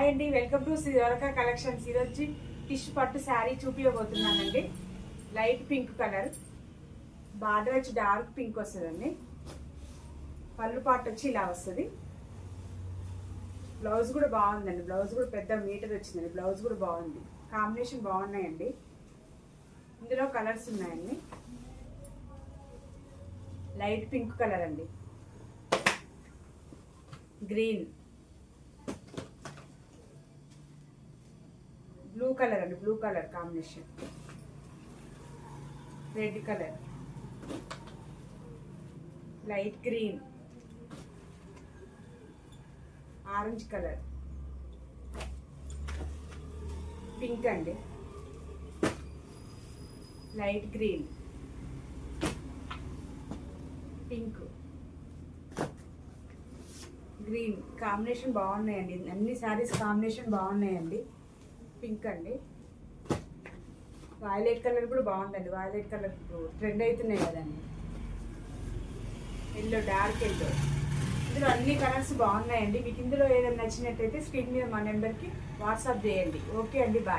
Hi అండి, welcome to శ్రీవరక collections. ఇది వచ్చి టిష్యూ పట్టు శారీ చూపించబోతున్నానండి. లైట్ పింక్ కలర్, బార్డర్ వచ్చి డార్క్ పింక్ వస్తుందండి. పళ్ళు పాటు వచ్చి ఇలా వస్తుంది. బ్లౌజ్ కూడా బాగుందండి. బ్లౌజ్ కూడా పెద్ద మీటర్ వచ్చిందండి. బ్లౌజ్ కూడా బాగుంది. కాంబినేషన్ బాగున్నాయండి. ఇందులో కలర్స్ ఉన్నాయండి. లైట్ పింక్ కలర్ అండి, గ్రీన్, బ్లూ కలర్ అండి, blue colour combination, red colour, light green, orange colour, pink అండి, light green, pink, green combination బాగున్నాయండి. అన్ని శారీస్ కాంబినేషన్ బాగున్నాయండి. పింక్ అండి, వైలెట్ కలర్ కూడా బాగుందండి. వైలెట్ కలర్ ట్రెండ్ అవుతున్నాయి కదండి. ఎల్లో, డార్క్ ఎల్లో, ఇందులో అన్ని కలర్స్ బాగున్నాయండి. మీకు ఇందులో ఏదైనా నచ్చినట్టయితే స్క్రీన్ మీద మా నెంబర్కి వాట్సాప్ చేయండి. ఓకే అండి, బాయ్.